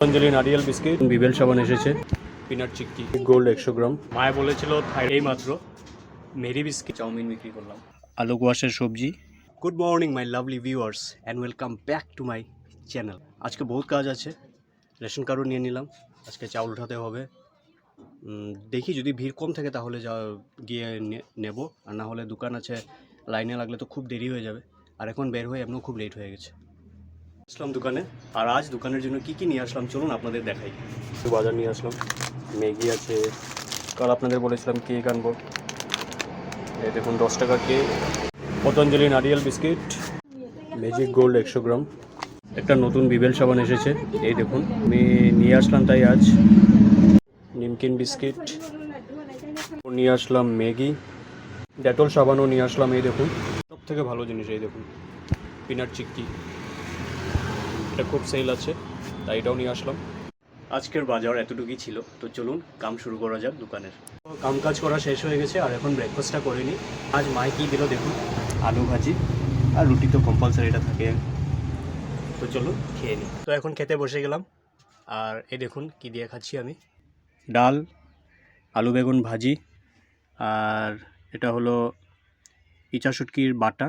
পতঞ্জলি নারিয়েল বিস্কিট, বিবেল সাবান এসেছে, পিনাট চিক্কি, গোল্ড 100 গ্রাম। মায়ে বলেছিল এই মাত্র মেরি বিস্কিট, চাউমিন বিক্রি করলাম, আলু কোয়াশের সবজি। Good morning my lovely viewers and welcome back to my channel. আজকে বহুত কাজ আছে, রেশন কার্ডও নিয়ে নিলাম, আজকে চাউল উঠাতে হবে। দেখি যদি ভিড় কম থাকে তাহলে গিয়ে নেব, আর না হলে দোকান আছে, লাইনে লাগলে তো খুব দেরি হয়ে যাবে। আর এখন বের হয়ে এমনিও খুব লেট হয়ে গেছে। আসলাম দোকানে, আর আজ দোকানের জন্য কি কি নিয়ে আসলাম চলুন আপনাদের দেখাই। একটু বাজার নিয়ে আসলাম, ম্যাগি আছে, কাল আপনাদের বলেছিলাম কেক আনবো, এই দেখুন 10 টাকা কেক, পতঞ্জলি নারিয়েল বিস্কিট, ম্যাজিক গোল্ড 100 গ্রাম, একটা নতুন বিবেল সাবান এসেছে, এই দেখুন আমি নিয়ে আসলাম তাই আজ। নিমকিন বিস্কিট নিয়ে আসলাম, ম্যাগি, ডেটল সাবানও নিয়ে আসলাম, এই দেখুন সব থেকে ভালো জিনিস, এই দেখুন পিনাট চিক্কি, এটা খুব সেল আছে তাই এটাও নিয়ে আসলাম। আজকের বাজার এতটুকুই ছিল, তো চলুন কাম শুরু করা যাক দোকানের। কাম কাজ করা শেষ হয়ে গেছে আর এখন ব্রেকফাস্টটা করে নিই। আজ মাই কী দিল দেখুন, আলু ভাজি আর রুটি তো কম্পালসারি এটা থাকে, তো চলুন খেয়ে নিই। তো এখন খেতে বসে গেলাম, আর এই দেখুন কী দিয়ে খাচ্ছি আমি, ডাল, আলু বেগুন ভাজি, আর এটা হলো ইচা শুটকির বাটা।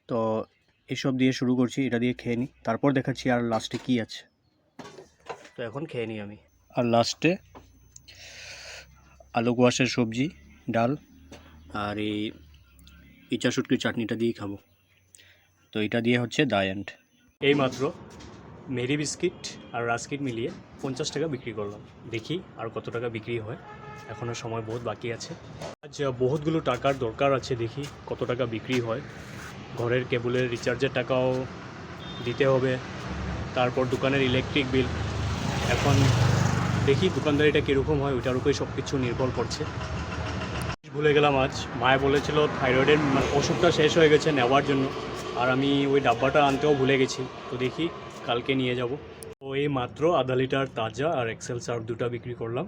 তো এসব দিয়ে শুরু করছি, এটা দিয়ে খেয়ে নিই, তারপর দেখাচ্ছি আর লাস্টে কী আছে। তো এখন খেয়ে নিই আমি, আর লাস্টে আলু কোয়াশের সবজি, ডাল আর এই ইচা শুটকির চাটনিটা দিয়েই খাবো। তো এটা দিয়ে হচ্ছে দা এন্ড। এই মাত্র মেরি বিস্কিট আর রাস্কিট মিলিয়ে 50 টাকা বিক্রি করলাম, দেখি আর কত টাকা বিক্রি হয়, এখনও সময় বহুত বাকি আছে। আজ বহুতগুলো টাকার দরকার আছে, দেখি কত টাকা বিক্রি হয়। ঘরের কেবলের রিচার্জের টাকাও দিতে হবে, তারপর দোকানের ইলেকট্রিক বিল। এখন দেখি দোকানদারিটা কীরকম হয়, ওইটার উপরে সব কিছু নির্ভর করছে। ভুলে গেলাম, আজ মায়ে বলেছিল থাইরয়েডের ওষুধটা শেষ হয়ে গেছে নেওয়ার জন্য, আর আমি ওই ডাব্বাটা আনতেও ভুলে গেছি, তো দেখি কালকে নিয়ে যাব। তো এই মাত্র আধা লিটার তাজা আর এক্সেল সার্ফ দুটো বিক্রি করলাম,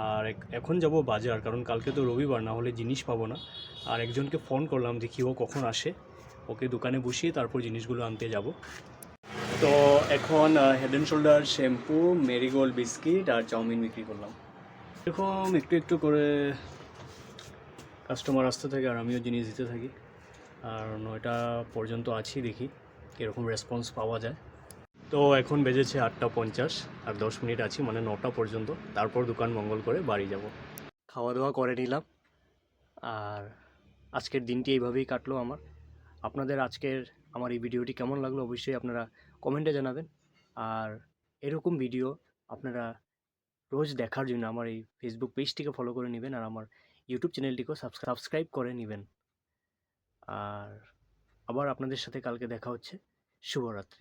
আর এখন যাব বাজার, কারণ কালকে তো রবিবার, না হলে জিনিস পাবো না। আর একজনকে ফোন করলাম, দেখি ও কখন আসে, ওকে দোকানে বসিয়ে তারপর জিনিসগুলো আনতে যাব। তো এখন head and shoulder shampoo, marigold biscuit আর চাউমিন বিক্রি করলাম। এরকম একটু একটু করে কাস্টমার আসতে থাকে আর আমিও জিনিস দিতে থাকি, আর 9টা পর্যন্ত আছি, দেখি কীরকম রেসপন্স পাওয়া যায়। তো এখন বেজেছে 8:50, আর 10 মিনিট আছি, মানে 9টা পর্যন্ত, তারপর দোকান মঙ্গল করে বাড়ি যাব। খাওয়া দাওয়া করে নিলাম, আর আজকের দিনটি এইভাবেই কাটলো আমার। আপনাদের আজকের আমার এই ভিডিওটি কেমন লাগলো অবশ্যই আপনারা কমেন্টে জানাবেন, আর এরকম ভিডিও আপনারা রোজ দেখার জন্য আমার এই ফেসবুক পেজটিকে ফলো করে নেবেন, আর আমার ইউটিউব চ্যানেলটিকেও সাবস্ক্রাইব করে নেবেন। আর আবার আপনাদের সাথে কালকে দেখা হচ্ছে। শুভরাত্রি।